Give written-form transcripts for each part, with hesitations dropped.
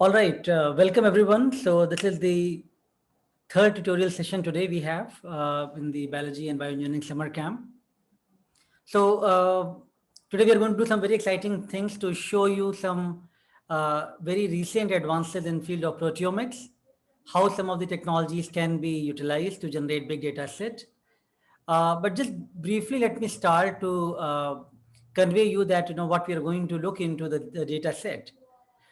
All right, welcome everyone. So this is the third tutorial session today we have in the biology and bioengineering summer camp. So today we are going to do some very exciting things to show you some very recent advances in field of proteomics, how some of the technologies can be utilized to generate big data set. But just briefly, let me start to convey you that what we are going to look into the data set.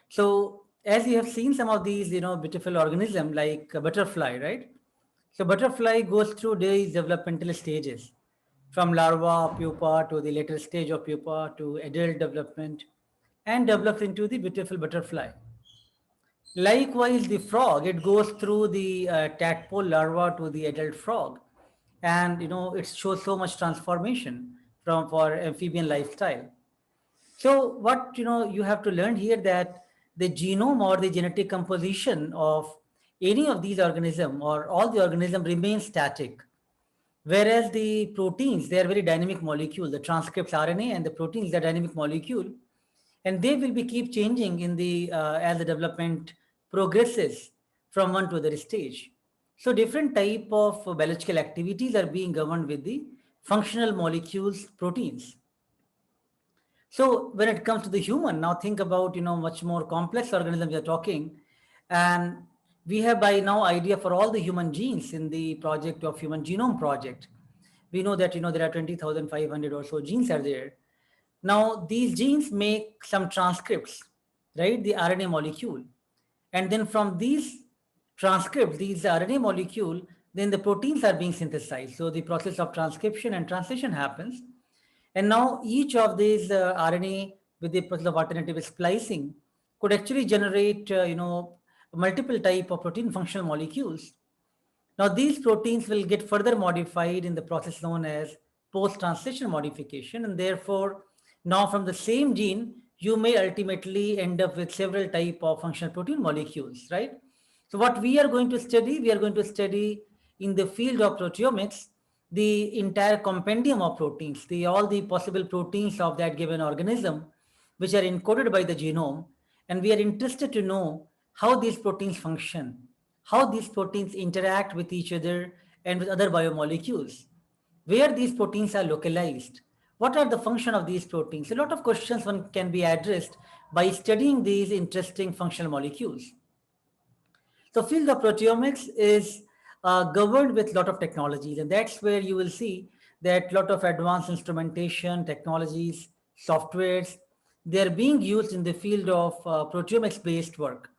So as you have seen some of these, beautiful organism like a butterfly, right? So butterfly goes through these developmental stages from larva, pupa to the later stage of pupa to adult development and develops into the beautiful butterfly. Likewise, the frog, it goes through the tadpole larva to the adult frog. And, it shows so much transformation for amphibian lifestyle. So what you have to learn here that the genome or the genetic composition of any of these organism or all the organism remains static, whereas the proteins, they are very dynamic molecule. The transcripts RNA and the proteins are dynamic molecule, and they will be keep changing in the as the development progresses from one to other stage. So different type of biological activities are being governed with the functional molecules proteins. So when it comes to the human, now think about much more complex organism we are talking, and we have by now idea for all the human genes in the project of Human Genome Project. We know that there are 20,500 or so genes are there. Now these genes make some transcripts, right? The RNA molecule, and then from these transcripts, these RNA molecule, then the proteins are being synthesized. So the process of transcription and translation happens, and now each of these RNA with the process of alternative splicing could actually generate, multiple type of protein functional molecules. Now these proteins will get further modified in the process known as post-translation modification, and therefore now from the same gene, you may ultimately end up with several type of functional protein molecules, right? So what we are going to study, we are going to study in the field of proteomics, the entire compendium of proteins, all the possible proteins of that given organism, which are encoded by the genome. And we are interested to know how these proteins function, how these proteins interact with each other and with other biomolecules, where these proteins are localized, what are the function of these proteins. A lot of questions one can be addressed by studying these interesting functional molecules. So field of proteomics is governed with a lot of technologies, and that's where you will see that a lot of advanced instrumentation, technologies, softwares, they're being used in the field of proteomics-based work.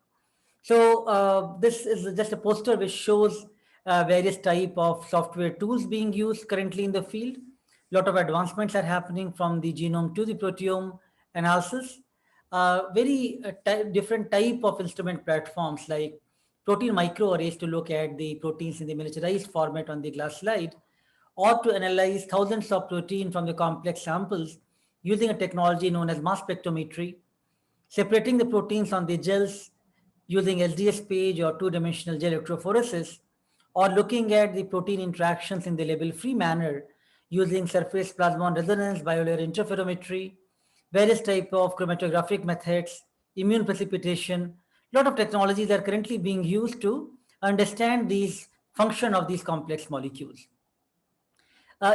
So this is just a poster which shows various type of software tools being used currently in the field. A lot of advancements are happening from the genome to the proteome analysis. Very different type of instrument platforms like protein microarrays to look at the proteins in the miniaturized format on the glass slide, or to analyze thousands of protein from the complex samples using a technology known as mass spectrometry, separating the proteins on the gels using SDS page or two-dimensional gel electrophoresis, or looking at the protein interactions in the label-free manner using surface plasmon resonance, biolayer interferometry, various type of chromatographic methods, immune precipitation. A lot of technologies are currently being used to understand these function of these complex molecules.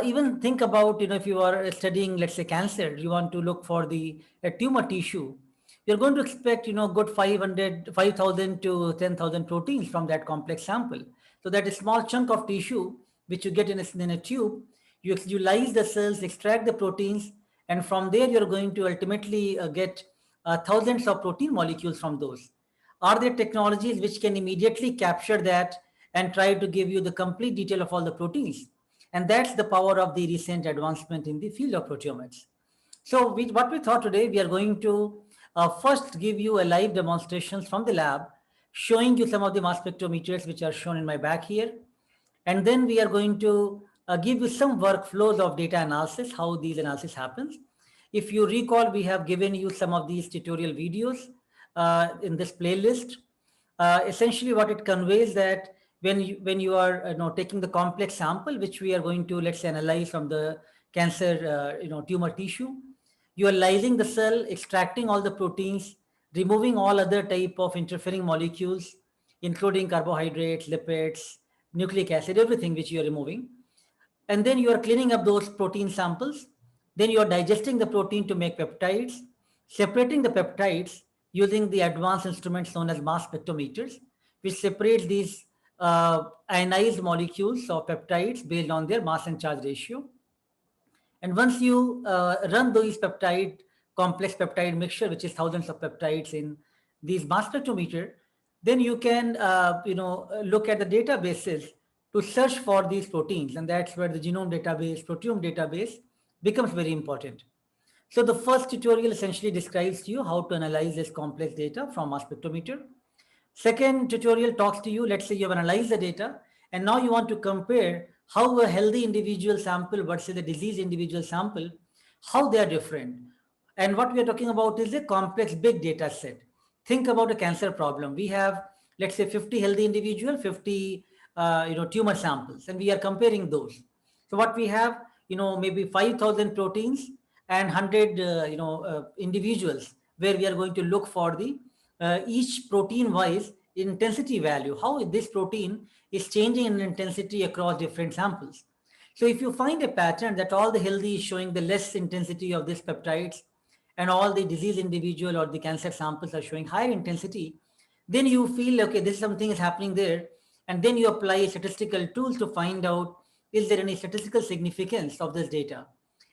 Even think about, if you are studying, let's say, cancer, you want to look for the tumor tissue. You're going to expect, good 5,000 to 10,000 proteins from that complex sample. So that a small chunk of tissue, which you get in a tube, you lyse the cells, extract the proteins, and from there you're going to ultimately get thousands of protein molecules from those. Are there technologies which can immediately capture that and try to give you the complete detail of all the proteins? And that's the power of the recent advancement in the field of proteomics. So what we thought today, we are going to first give you a live demonstrations from the lab, showing you some of the mass spectrometers which are shown in my back here. And then we are going to give you some workflows of data analysis, how these analysis happens. If you recall, we have given you some of these tutorial videos in this playlist. Essentially what it conveys that when you are taking the complex sample, which we are going to, let's say, analyze from the cancer tumor tissue, you are lysing the cell, extracting all the proteins, removing all other type of interfering molecules, including carbohydrates, lipids, nucleic acid, everything which you are removing. And then you are cleaning up those protein samples. Then you are digesting the protein to make peptides, separating the peptides using the advanced instruments known as mass spectrometers, which separates these ionized molecules of peptides based on their mass and charge ratio. And once you run these complex peptide mixture, which is thousands of peptides in these mass spectrometer, then you can, look at the databases to search for these proteins. And that's where the genome database, proteome database becomes very important. So the first tutorial essentially describes to you how to analyze this complex data from mass spectrometer. Second tutorial talks to you, let's say you have analyzed the data and now you want to compare how a healthy individual sample versus a diseased individual sample, how they are different. And what we are talking about is a complex big data set. Think about a cancer problem. We have, let's say 50 healthy individual, 50 tumor samples, and we are comparing those. So what we have, maybe 5,000 proteins and 100 individuals, where we are going to look for the each protein wise intensity value, how this protein is changing in intensity across different samples. So if you find a pattern that all the healthy is showing the less intensity of these peptides and all the disease individual or the cancer samples are showing higher intensity, then you feel, okay, this something is happening there. And then you apply statistical tools to find out, is there any statistical significance of this data?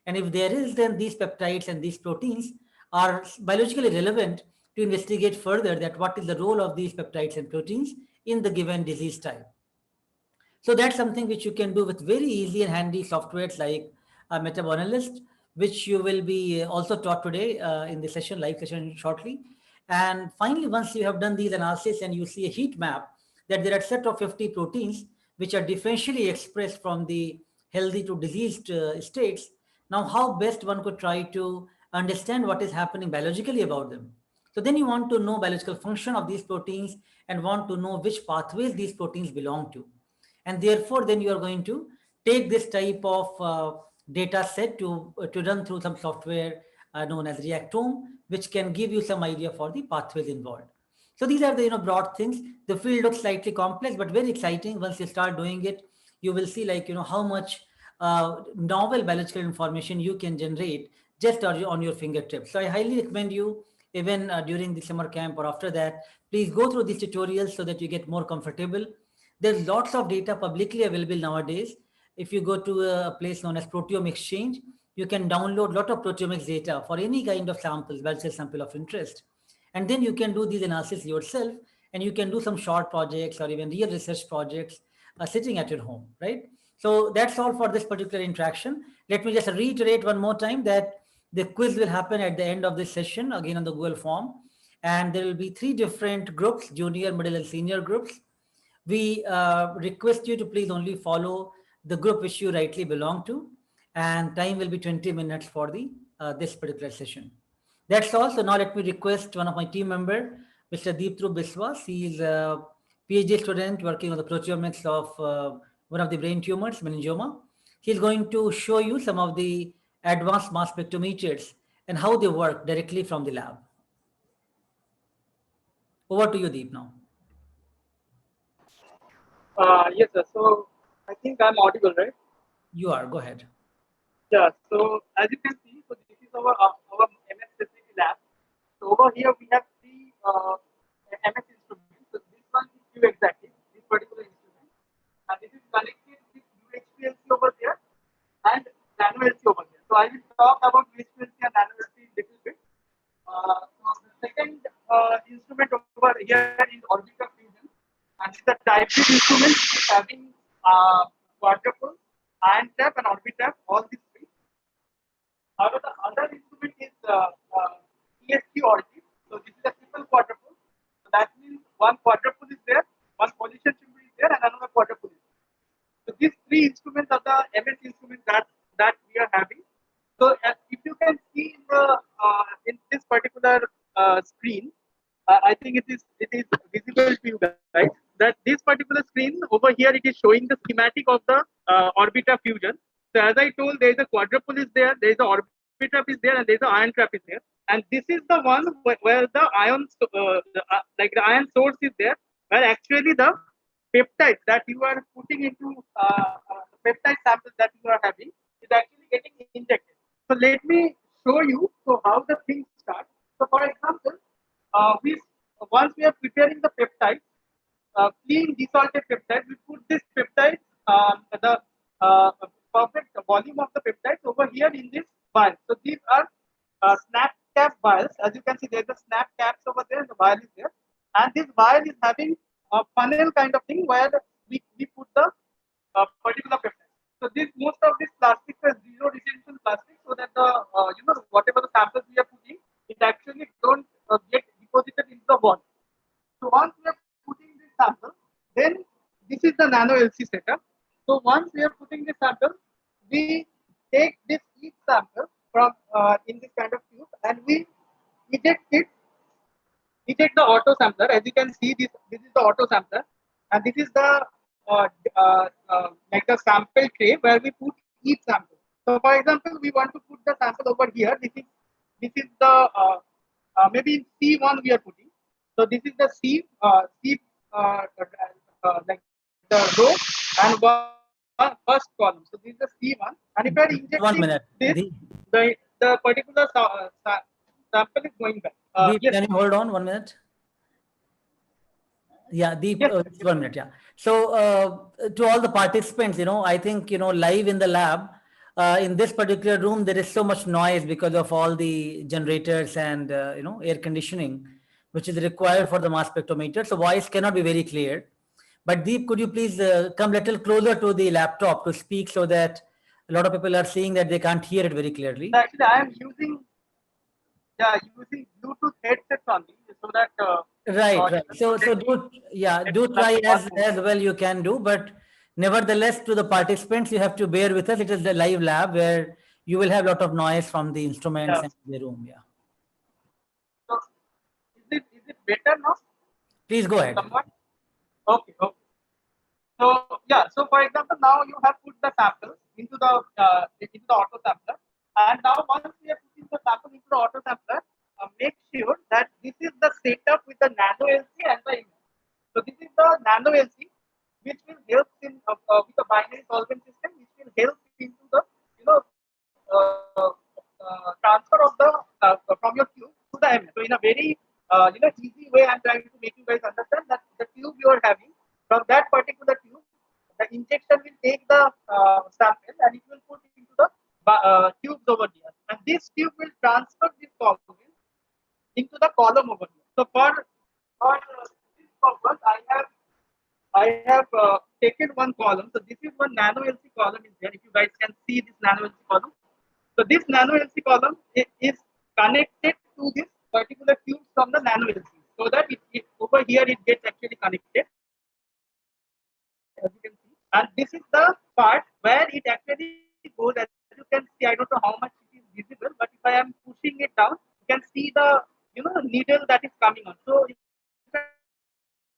And if there is, then these peptides and these proteins are biologically relevant to investigate further that what is the role of these peptides and proteins in the given disease type. So that's something which you can do with very easy and handy softwares like Metabonalyst, which you will be also taught today in the session, live session shortly. And finally, once you have done these analysis and you see a heat map that there are a set of 50 proteins which are differentially expressed from the healthy to diseased states, now how best one could try to understand what is happening biologically about them. So then you want to know biological function of these proteins and want to know which pathways these proteins belong to. And therefore then you are going to take this type of data set to run through some software known as Reactome, which can give you some idea for the pathways involved. So these are the broad things. The field looks slightly complex but very exciting. Once you start doing it, you will see how much novel biological information you can generate just on your fingertips. So I highly recommend you, even during the summer camp or after that, please go through these tutorials so that you get more comfortable. There's lots of data publicly available nowadays. If you go to a place known as Proteome Exchange, you can download a lot of proteomics data for any kind of samples, biological sample of interest. And then you can do these analysis yourself, and you can do some short projects or even real research projects sitting at your home, right? So that's all for this particular interaction. Let me just reiterate one more time that the quiz will happen at the end of this session, again on the Google form. And there will be 3 different groups, junior, middle, and senior groups. We request you to please only follow the group which you rightly belong to, and time will be 20 minutes for the this particular session. That's all. So now let me request one of my team member, Mr. Deepthru Biswas. He is a PhD student working on the proteomics of one of the brain tumors, meningioma. He's going to show you some of the advanced mass spectrometers and how they work directly from the lab. Over to you, Deep, now. Yes, sir. So I think I'm audible, right? You are. Go ahead. Yeah. So as you can see, so this is our MS specific lab. So over here we have 3 MS instruments. So this one is QExactive, this particular instrument, and this is connected with UHPLC over there and NanoLC over there. So I will talk about UHPLC and NanoLC a little bit. So the second instrument over here is Orbiter Fusion, and this is a type 2 instrument which is having quadruple, ion trap, and orbitap, all these 3. However, the other instrument is ESQ orbit. So this is a triple quadruple. So that means one quadruple is there, one position symbol is there, and another quadruple is there. So these 3 instruments are the MS instruments that we are having. So if you can see in this particular screen, I think it is visible to you guys that this particular screen over here, it is showing the schematic of the Orbiter Fusion. So as I told, there is a quadruple is there is a orbiter sp trap is there and there's the ion trap is there. And this is the one where the like the ion source is there, where actually the peptides that you are putting into the peptide samples that you are having is actually getting injected. So let me show you how the things start. So for example, we once we are preparing the peptide, clean desalted peptide, we put this peptide, the perfect volume of the peptides over here in this vial. So these are snap cap vials. As you can see, there's the snap caps over there and the vial is there. And this vial is having a funnel kind of thing where we put the particular peptide. So this most of this plastic is zero retention plastic, so that the whatever the samples we are putting, it actually don't get deposited into the water. So once we are putting this sample, then this is the nano LC setup. So once we are putting this sample, we take this each sample from in this kind of tube and we eject it. We take the auto sampler. As you can see, this is the auto sampler, and this is the like the sample tray where we put each sample. So for example, we want to put the sample over here. This is the maybe C1 we are putting. So this is the like the row and one first column. So this is the C1, and if I are injecting 1 minute. this, the particular sample is going back. Yes. Can you hold on 1 minute? Yeah, Deep, Yes. 1 minute. Yeah. So to all the participants, I think, live in the lab, in this particular room, there is so much noise because of all the generators and, air conditioning, which is required for the mass spectrometer. So voice cannot be very clear. But Deep, could you please come a little closer to the laptop to speak so that a lot of people are seeing that they can't hear it very clearly? Actually, I am using Bluetooth headsets only, so that Right. So do try as well you can do, but nevertheless, to the participants, you have to bear with us. It is the live lab where you will have a lot of noise from the instruments and the room. Yeah. So is it better now? Please go ahead. Somewhat? Okay. So so for example, now you have put the samples into the auto sampler, and now once we are putting the sample into the auto sampler, make sure that this is the setup with the nano LC and the image. So this is the nano LC, which will help in with the binary solvent system, which will help into the transfer of the from your tube to the MS. So in a very easy way, I'm trying to make you guys understand that the tube you are having, from that particular tube, the injection will take the sample and it will put into the tubes over here, and this tube will transfer this solvent into the column over here. So for this purpose, I have taken one column. So this is one nano LC column is there. If you guys can see this nano LC column, so this nano LC column is connected to this particular tube from the nano LC, so that it over here it gets actually connected, as you can see. And this is the part where it actually goes. As you can see, I don't know how much it is visible, but if I am pushing it down, you can see the needle that is coming on. So you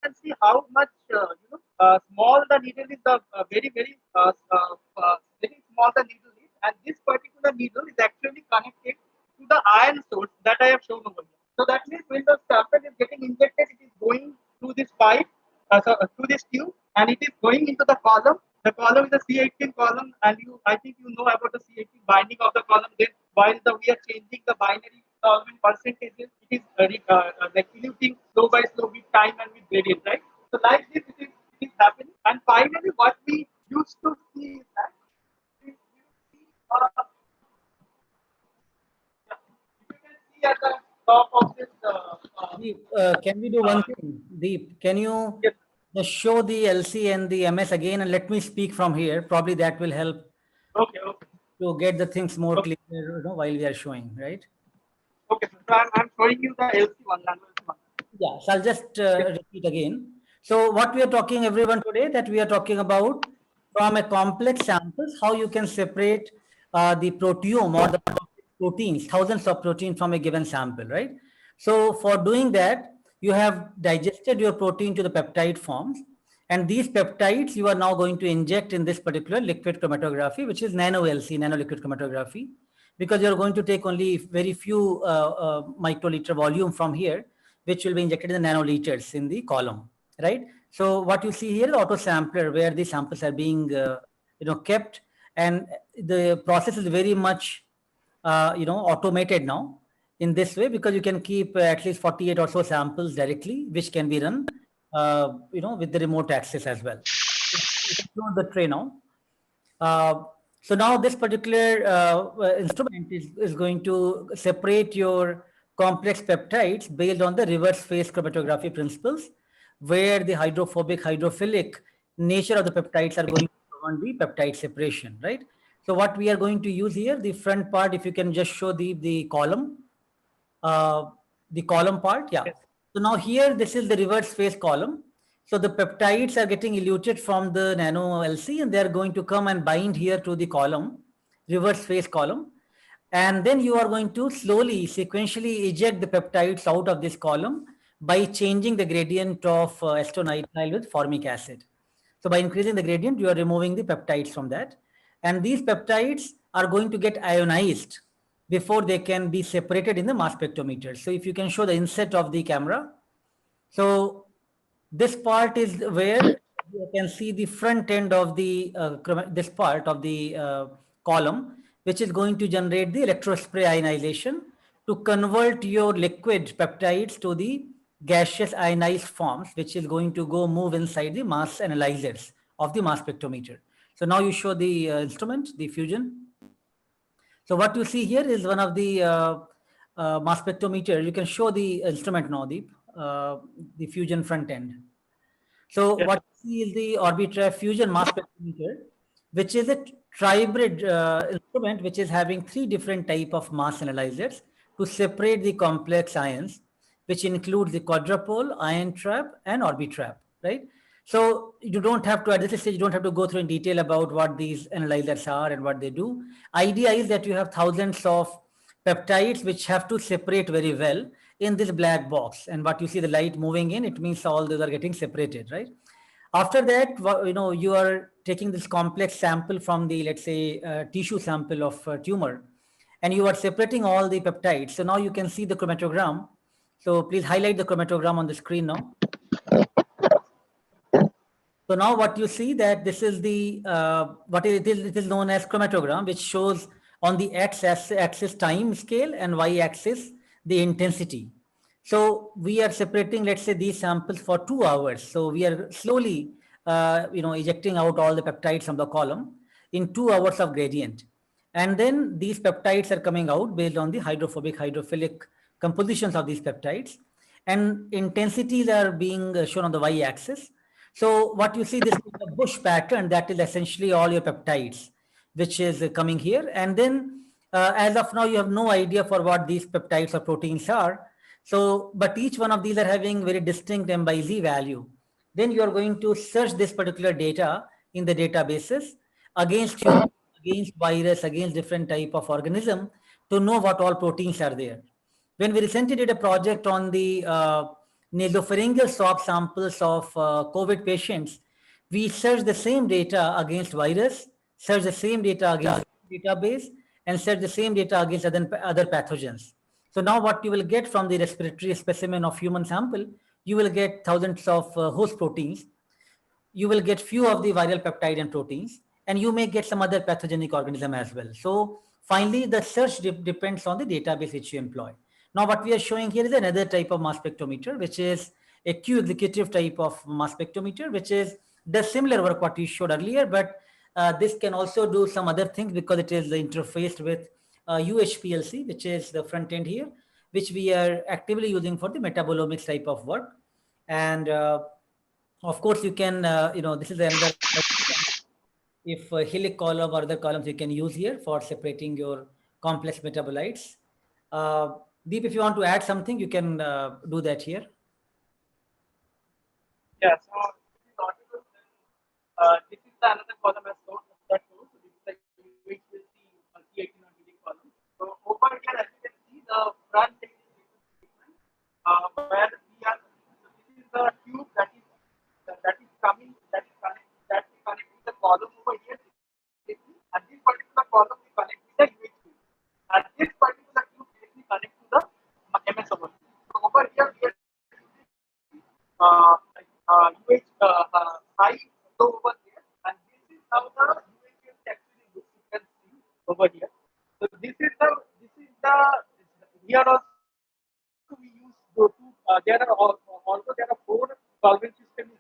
can see how much small the needle is. The very small the needle is, and this particular needle is actually connected to the ion source that I have shown over here. So that means when the sample is getting injected, it is going through this pipe, through this tube, and it is going into the column. The column is a C18 column, and I think you know about the C18 binding of the column. Then while we are changing the binary solvent percentages, it is like diluting slow by slow with time and with gradient, right? So like this, it is happening. And finally, what we used to see is that you see, you can see at the top of this. Deep, can we do one thing? Deep, can you Yes. just show the LC and the MS again and let me speak from here? Probably that will help Okay. to get the things more clear while we are showing, right? Okay, so I'm showing you the LC1, nano LC1. Yeah, so I'll just repeat again. So what we are talking, everyone, today, that we are talking about from a complex samples, how you can separate the proteome or the proteins, thousands of proteins from a given sample, right? So for doing that, you have digested your protein to the peptide forms, and these peptides you are now going to inject in this particular liquid chromatography, which is nano LC, nano liquid chromatography, because you're going to take only very few microliter volume from here, which will be injected in the nanoliters in the column, right? So what you see here is auto sampler, where the samples are being kept, and the process is very much automated now in this way, because you can keep at least 48 or so samples directly, which can be run with the remote access as well. You can close the tray now. So now this particular instrument is going to separate your complex peptides based on the reverse phase chromatography principles, where the hydrophobic, hydrophilic nature of the peptides are going to govern the peptide separation, right? So what we are going to use here, the front part, if you can just show the column, the column part, yeah. Yes. So now here, this is the reverse phase column. So the peptides are getting eluted from the nano LC, and they're going to come and bind here to the column, reverse phase column. And then you are going to slowly, sequentially eject the peptides out of this column by changing the gradient of acetonitrile with formic acid. So by increasing the gradient, you are removing the peptides from that. And these peptides are going to get ionized before they can be separated in the mass spectrometer. So if you can show the inset of the camera. So this part is where you can see the front end of the this part of the column, which is going to generate the electrospray ionization to convert your liquid peptides to the gaseous ionized forms, which is going to go move inside the mass analyzers of the mass spectrometer. So now you show the instrument, the fusion. So what you see here is one of the mass spectrometer. You can show the instrument now, the fusion front end. So Yes. what you see is the Orbitrap fusion mass spectrometer, which is a tribrid instrument which is having three different type of mass analyzers to separate the complex ions, which includes the quadrupole, ion trap, and Orbitrap, right? So you don't have to, at this stage, you don't have to go through in detail about what these analyzers are and what they do. Idea is that you have thousands of peptides which have to separate very well in this black box. And what you see the light moving in, it means all those are getting separated, right? After that, you are taking this complex sample from the, let's say, tissue sample of tumor, and you are separating all the peptides. So now you can see the chromatogram. So please highlight the chromatogram on the screen now. So now what you see that this is the, it is known as chromatogram, which shows on the x-axis time scale and y-axis the intensity. So we are separating, let's say, these samples for 2 hours. So we are slowly, ejecting out all the peptides from the column in 2 hours of gradient. And then these peptides are coming out based on the hydrophobic, hydrophilic compositions of these peptides. And intensities are being shown on the y-axis. So what you see, this is a bush pattern, that is essentially all your peptides, which is coming here. And then as of now, you have no idea for what these peptides or proteins are. So, but each one of these are having very distinct M by Z value. Then you are going to search this particular data in the databases against human, against virus, against different type of organism to know what all proteins are there. When we recently did a project on the nasopharyngeal swab samples of COVID patients, we searched the same data against virus, searched the same data against database, and searched the same data against other pathogens. So now what you will get from the respiratory specimen of human sample, you will get thousands of host proteins. You will get few of the viral peptide and proteins, and you may get some other pathogenic organism as well. So finally, the search depends on the database which you employ. Now, what we are showing here is another type of mass spectrometer, which is a Q-executive type of mass spectrometer, which is the similar work what we showed earlier, but this can also do some other things because it is interfaced with UHPLC, which is the front end here, which we are actively using for the metabolomics type of work. And of course, you can, this is another, if helic column or other columns you can use here for separating your complex metabolites. Deep, if you want to add something, you can do that here. Yeah. So this is audible. This is the another column as shown that shows. So this is the UHPLC C18 on helic column. So over here, as you can see, the front end is different, where we are. So this is the tube that is coming, that is connect, that we connect with the column over here, and this particular column we connect with the UHP. high flow over here, and this is how the UHF actually looks. You can see over here. So this is the here also we use there are also there are four solvent systems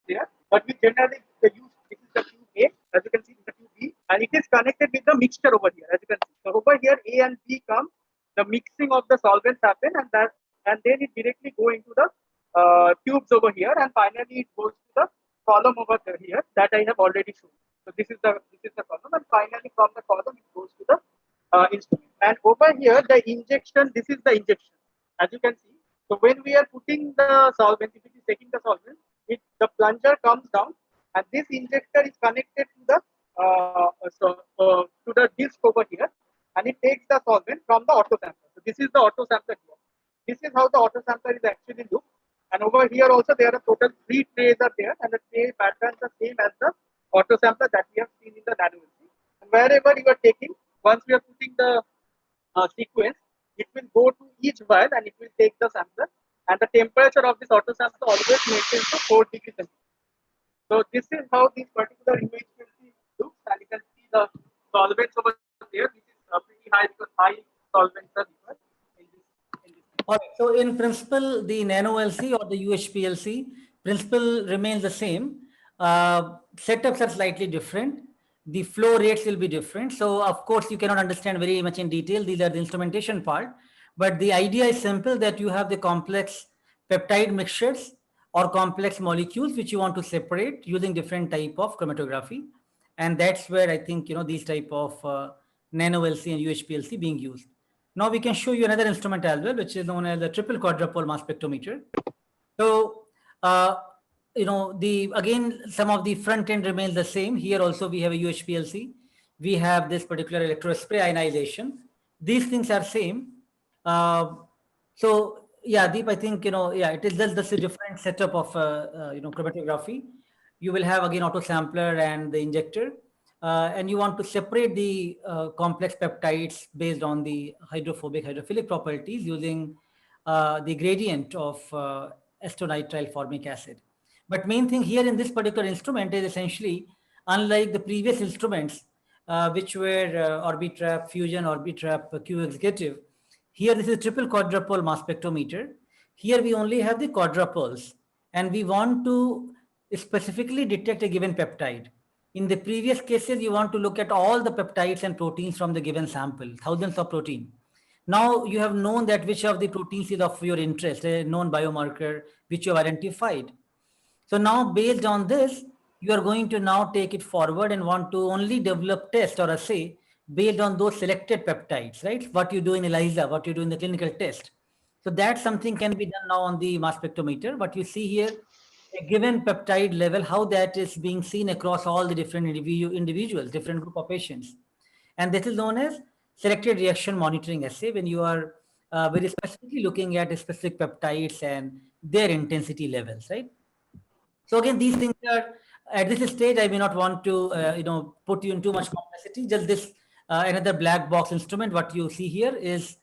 there, but we generally use this is the tube A, as you can see, the tube B, and it is connected with the mixture over here, as you can see. So over here, A and B come, the mixing of the solvents happen, and then it directly go into the tubes over here, and finally it goes to the column over here that I have already shown. So this is the column, and finally from the column it goes to the instrument. And over here, the injection, this is the injection, as you can see. So when we are putting the solvent, if it is taking the solvent, the plunger comes down, and this injector is connected to the disc over here, and it takes the solvent from the auto sampler. So this is the auto sampler here. This is how the auto sampler is actually look. And over here also there are total 3 trays are there, and the tray patterns are same as the auto sampler that we have seen in the Nano LC. And wherever you are taking, once we are putting the sequence, it will go to each vial and it will take the sampler. And the temperature of this auto sampler always maintains to 4 degrees centigrade. So this is how this particular image looks, and you can see the solvents over there, which is pretty high because high solvents are required in this. All right. So in principle, the Nano LC or the UHPLC principle remains the same. Setups are slightly different. The flow rates will be different. So of course, you cannot understand very much in detail. These are the instrumentation part. But the idea is simple, that you have the complex peptide mixtures or complex molecules which you want to separate using different type of chromatography. And that's where I think, these type of Nano LC and UHPLC being used. Now we can show you another instrument as well, which is known as the triple quadrupole mass spectrometer. So, again, some of the front end remains the same. Here also we have a UHPLC. We have this particular electrospray ionization. These things are same. So yeah, Deep, I think, it is just a different setup of, chromatography. You will have again auto sampler and the injector. And you want to separate the complex peptides based on the hydrophobic, hydrophilic properties using the gradient of acetonitrile formic acid. But main thing here in this particular instrument is essentially, unlike the previous instruments, which were Orbitrap Fusion, Orbitrap Q Executive, here this is triple quadrupole mass spectrometer. Here we only have the quadrupoles, and we want to specifically detect a given peptide. In the previous cases, you want to look at all the peptides and proteins from the given sample, thousands of protein. Now you have known that which of the proteins is of your interest, a known biomarker which you have identified. So now based on this, you are going to now take it forward and want to only develop test or assay based on those selected peptides, right? What you do in ELISA, what you do in the clinical test. So that something can be done now on the mass spectrometer. But you see here, a given peptide level, how that is being seen across all the different individuals, different group of patients. And this is known as selected reaction monitoring assay, when you are very specifically looking at specific peptides and their intensity levels, right? So again, these things are, at this stage, I may not want to, put you in too much complexity. Just this another black box instrument. What you see here is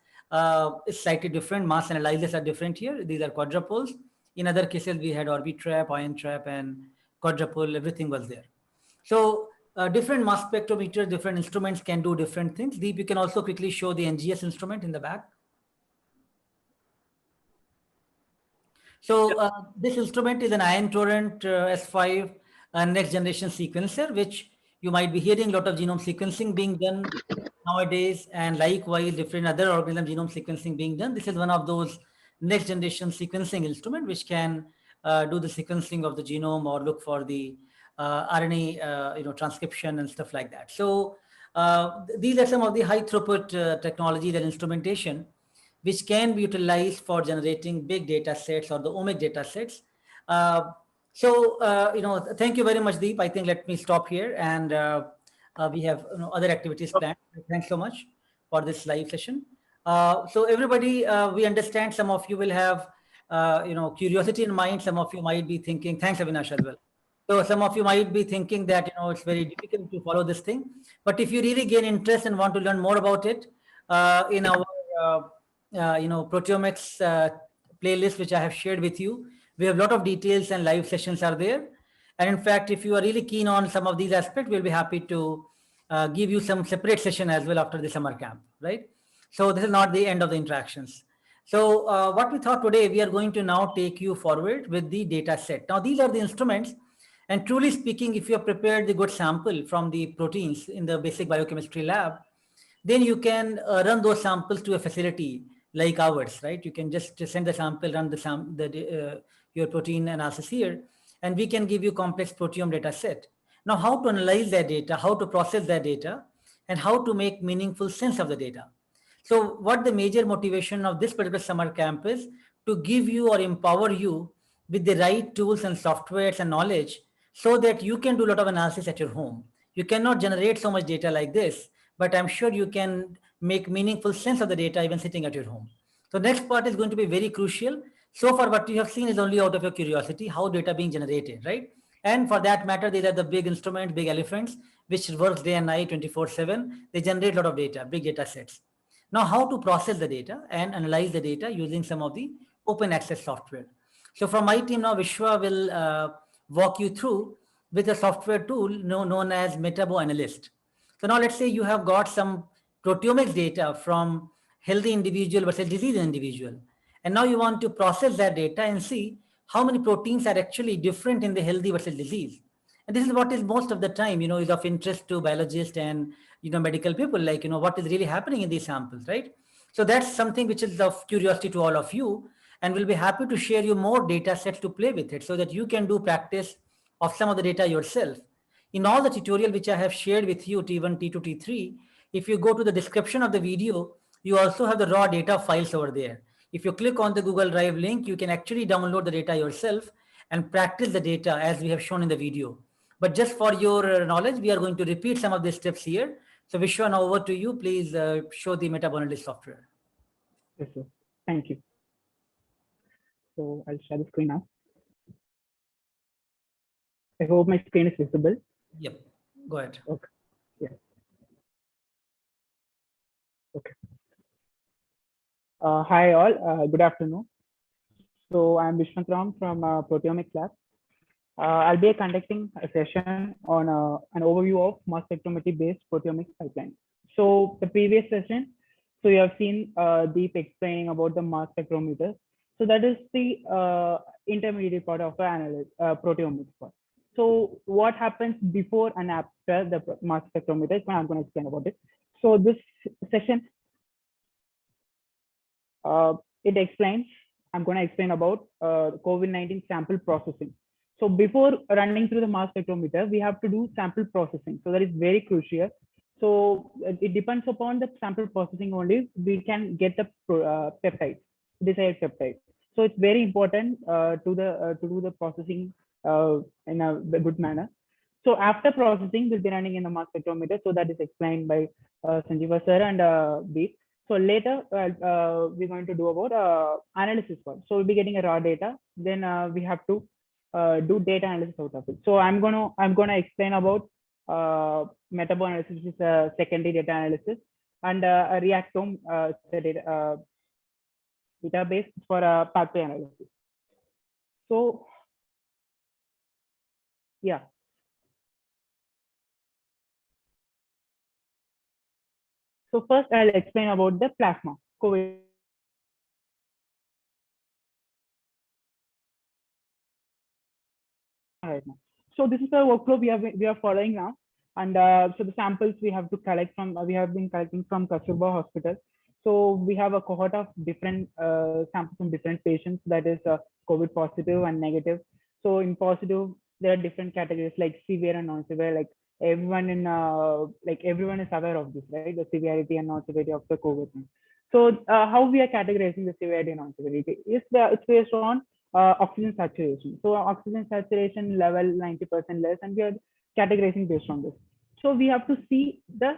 slightly different. Mass analyzers are different here. These are quadrupoles. In other cases, we had Orbitrap, ion trap, and quadrupole. Everything was there. So different mass spectrometers, different instruments can do different things. Deep, you can also quickly show the NGS instrument in the back. So this instrument is an Ion Torrent S5 next generation sequencer, which you might be hearing a lot of genome sequencing being done nowadays, and likewise different other organism genome sequencing being done. This is one of those next generation sequencing instrument which can do the sequencing of the genome or look for the RNA transcription and stuff like that. So these are some of the high throughput technologies and instrumentation which can be utilized for generating big data sets or the omic data sets. Thank you very much, Deep. I think let me stop here, and we have other activities planned. Thanks so much for this live session. So everybody, we understand some of you will have curiosity in mind. Some of you might be thinking, thanks Avinash as well. So some of you might be thinking that it's very difficult to follow this thing. But if you really gain interest and want to learn more about it in our proteomics playlist which I have shared with you. We have a lot of details and live sessions are there. And in fact, if you are really keen on some of these aspects, we'll be happy to give you some separate session as well after the summer camp, right? So this is not the end of the interactions. So what we thought today, we are going to now take you forward with the data set. Now, these are the instruments. And truly speaking, if you have prepared the good sample from the proteins in the basic biochemistry lab, then you can run those samples to a facility like ours, right? You can just send the sample, run your protein analysis here, and we can give you complex proteome data set. Now, how to analyze that data, how to process that data, and how to make meaningful sense of the data. So what the major motivation of this particular summer camp is to give you or empower you with the right tools and softwares and knowledge so that you can do a lot of analysis at your home. You cannot generate so much data like this, but I'm sure you can make meaningful sense of the data even sitting at your home. So next part is going to be very crucial. So far, what you have seen is only out of your curiosity, how data being generated, right? And for that matter, these are the big instruments, big elephants, which works day and night, 24/7. They generate a lot of data, big data sets. Now, how to process the data and analyze the data using some of the open access software. So from my team now, Vishwa will walk you through with a software tool known as MetaboAnalyst. So now let's say you have got some proteomics data from healthy individual versus diseased individual. And now you want to process that data and see how many proteins are actually different in the healthy versus disease. And this is what is most of the time, is of interest to biologists and, medical people, like, what is really happening in these samples, right? So that's something which is of curiosity to all of you. And we'll be happy to share you more data sets to play with it so that you can do practice of some of the data yourself. In all the tutorial which I have shared with you, T1, T2, T3, if you go to the description of the video, you also have the raw data files over there. If you click on the Google Drive link, you can actually download the data yourself and practice the data as we have shown in the video. But just for your knowledge, we are going to repeat some of the steps here. So Vishwa, now over to you. Please show the MetaboAnalyst software. Yes, sir. Thank you. So I'll share the screen now. I hope my screen is visible. Yep. Go ahead. Okay. Yeah. Okay. Hi all. Good afternoon. So I'm Vishwant Ram from Proteomics Lab. I'll be conducting a session on an overview of mass spectrometry-based proteomics pipeline. So the previous session, so you have seen Deep explaining about the mass spectrometer. So that is the intermediate part of the proteomics part. So what happens before and after the mass spectrometer is what I'm going to explain about it. So this session, it explains, I'm going to explain about COVID-19 sample processing. So before running through the mass spectrometer, we have to do sample processing. So that is very crucial. So it depends upon the sample processing only, we can get the peptide, desired peptide. So it's very important to do the processing in a good manner. So after processing, we'll be running in the mass spectrometer. So that is explained by Sanjeeva sir and Deep. So later we're going to do about analysis part. So we'll be getting a raw data. Then we have to do data analysis out of it. So I'm gonna explain about MetaboAnalyst, which is a secondary data analysis, and a Reactome database for pathway analysis. So yeah. So first I'll explain about the plasma COVID. Right now. So this is the workflow we are following now. And so the samples we have to collect from, we have been collecting from Kasturba Hospital. So we have a cohort of different samples from different patients, that is COVID positive and negative. So in positive, there are different categories like severe and non-severe, like everyone is aware of this, right? The severity and non-severity of the COVID. So how we are categorizing the severity and non-severity is it's based on oxygen saturation. So oxygen saturation level 90% less, and we are categorizing based on this. So we have to see the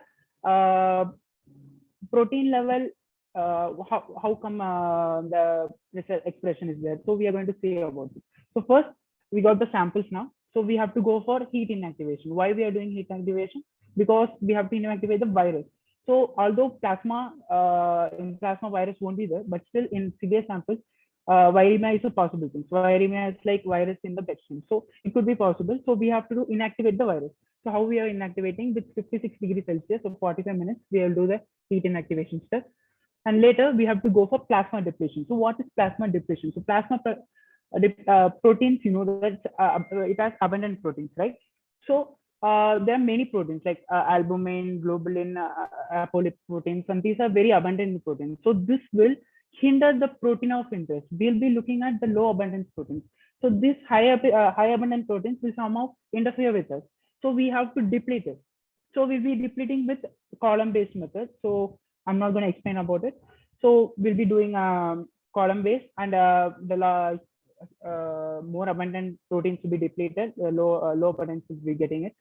protein level, how come the expression is there. So we are going to say about this. So first we got the samples now. So we have to go for heat inactivation. Why we are doing heat inactivation? Because we have to inactivate the virus. So although in plasma virus won't be there, but still in severe samples, viremia is a possible thing. So viremia is like virus in the bloodstream. So it could be possible. So we have to inactivate the virus. So how we are inactivating with 56 degrees Celsius, so 45 minutes, we will do the heat inactivation step. And later we have to go for plasma depletion. So what is plasma depletion? So proteins, you know, that it has abundant proteins, right? So there are many proteins like albumin, globulin, apolipoproteins, and these are very abundant in proteins. So this will hinder the protein of interest. We'll be looking at the low abundance proteins. So these high abundant proteins will somehow interfere with us. So we have to deplete it. So we'll be depleting with column-based method. So I'm not going to explain about it. So we'll be doing column-based, and the more abundant proteins to be depleted, low abundance will be getting it.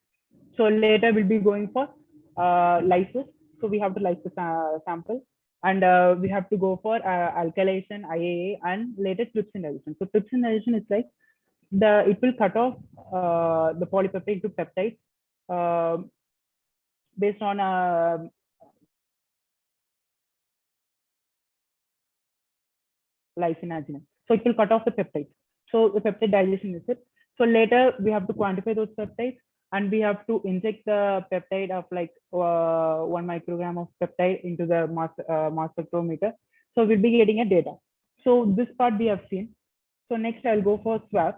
So later we'll be going for lysis. So we have to lyse the sample, and we have to go for alkylation, IAA, and later trypsin addition. So trypsin addition is like it will cut off the polypeptide to peptides based on lysine. So it will cut off the peptides. So the peptide digestion is it. So later we have to quantify those peptides, and we have to inject the peptide of like 1 microgram of peptide into the mass spectrometer. So we'll be getting a data. So this part we have seen. So next I'll go for swab.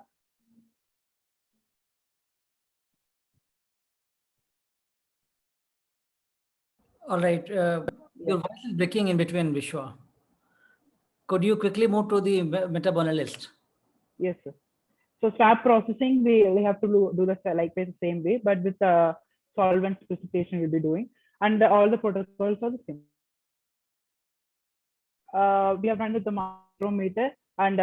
All right. Your voice is breaking in between, Vishwa. Could you quickly move to the metabonalyst? Yes, sir. So swab processing, we have to do the same way, but with the solvent precipitation we'll be doing, and all the protocols are the same. We have run with the micrometer and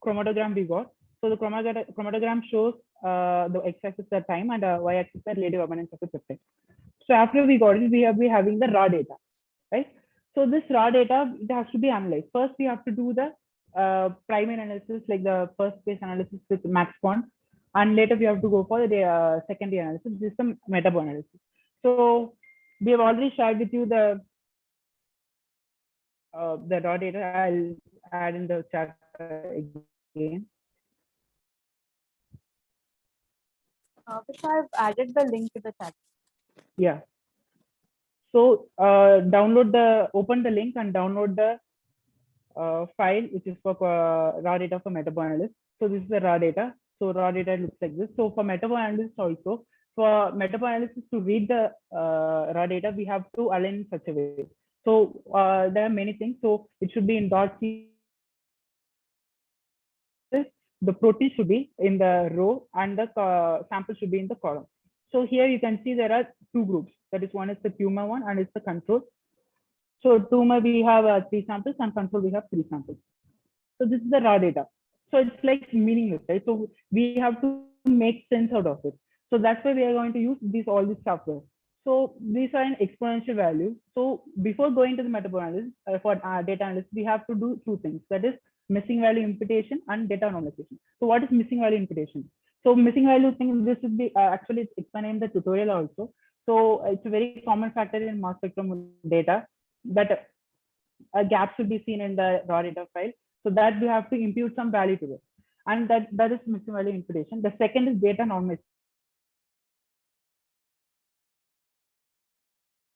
chromatogram we got. So the chromatogram shows the x-axis the time, and y-axis the relative abundance of the peptide. So after we got it, we have having the raw data, right? So this raw data, it has to be analyzed. First, we have to do the primary analysis, like the first phase analysis with MaxQuant, and later we have to go for the secondary analysis. This is some meta-analysis. So we have already shared with you the raw data. I'll add in the chat again. Which I've added the link to the chat. Yeah. So open the link and download the file, which is for raw data for meta-analysis. So this is the raw data. So raw data looks like this. So for meta-analysis also, for meta-analysis to read the raw data, we have to align in such a way. So there are many things. So it should be in .c. The protein should be in the row, and the sample should be in the column. So here you can see there are two groups. That is, one is the tumor one, and it's the control. So tumor we have 3 samples, and control we have 3 samples. So this is the raw data. So it's like meaningless, right? So we have to make sense out of it. So that's why we are going to use all this software. So these are an exponential value. So before going to the meta-analysis for data analysis, we have to do 2 things. That is missing value imputation and data normalization. So what is missing value imputation? So missing value thing, this would be actually it's explained in the tutorial also. So it's a very common factor in mass spectrum data that a gap should be seen in the raw data file. So that we have to impute some value to it, and that is missing value imputation. The second is data normalization.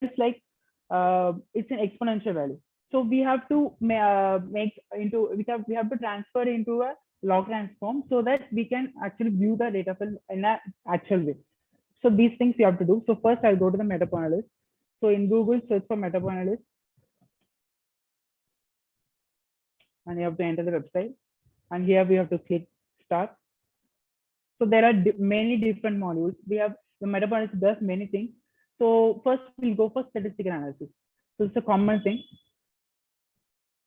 It's like it's an exponential value. So we have to make into we have to transfer into a log transform so that we can actually view the data file in an actual way. So these things we have to do. So first I'll go to the meta-analysis. So in Google, search for meta-analysis, and you have to enter the website, and here we have to click start. So there are many different modules. We have the meta-analysis does many things. So first we'll go for statistical analysis. So it's a common thing.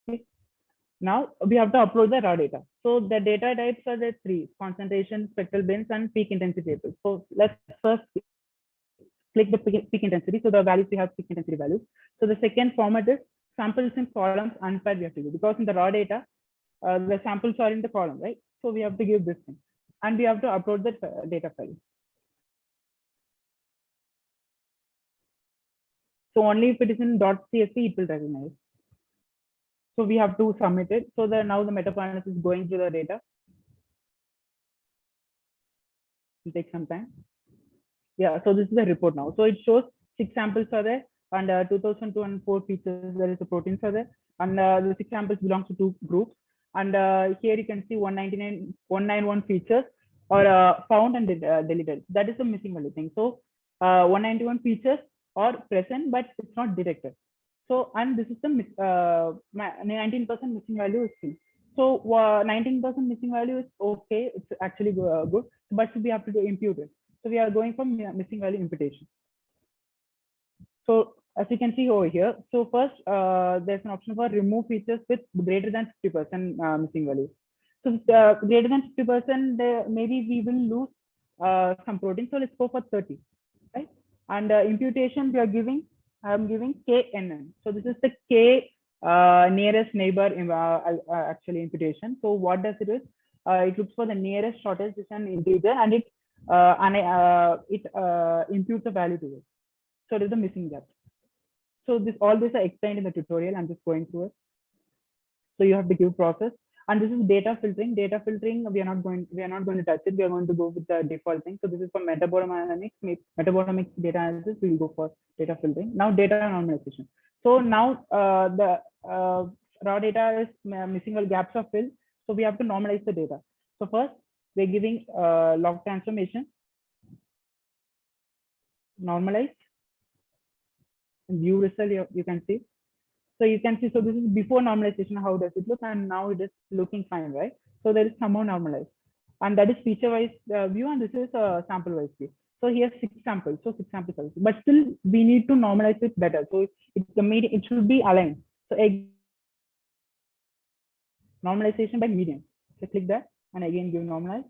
Okay. Now we have to upload the raw data. So the data types are the 3: concentration, spectral bins, and peak intensity tables. So let's first click the peak intensity. So the values we have peak intensity values. So the second format is samples in columns unpaired we have to do, because in the raw data, the samples are in the column, right? So we have to give this thing, and we have to upload the data file. So only if it is in .csv, it will recognize. So we have to submit it. So now the meta-analysis is going through the data. It'll take some time. Yeah, so this is the report now. So it shows 6 samples are there, and 2,204 features there is the proteins are there, and the 6 samples belongs to 2 groups. And here you can see 191 features are found and deleted. That is the missing value thing. So 191 features are present, but it's not detected. So, and this is the 19% missing value is still. So 19% missing value is okay. It's actually good, but we have to impute it. So we are going from missing value imputation. So as you can see over here, so first there's an option for remove features with greater than 50% missing value. So greater than 50%, maybe we will lose some protein. So let's go for 30, right? And imputation we are giving, I'm giving KNN. So this is the K nearest neighbor actually imputation. So what does it is? It looks for the nearest shortest distance integer, and it imputes a value to it. So it is the missing gap. So all this are explained in the tutorial. I'm just going through it. So you have the give process, and this is data filtering. Data filtering, we are not going to touch it. We are going to go with the default thing. So this is for metabolomics, data analysis. We will go for data filtering. Now data normalization. So now the raw data is missing all gaps are filled. So we have to normalize the data. So first we're giving log transformation, normalize, and view result. You can see. So you can see, so this is before normalization, how does it look? And now it is looking fine, right? So there is somehow normalized. And that is feature-wise view, and this is sample-wise view. So here 6 samples, so 6 samples, but still we need to normalize it better. So it should be aligned. So normalization by median. So click that, and again give normalize,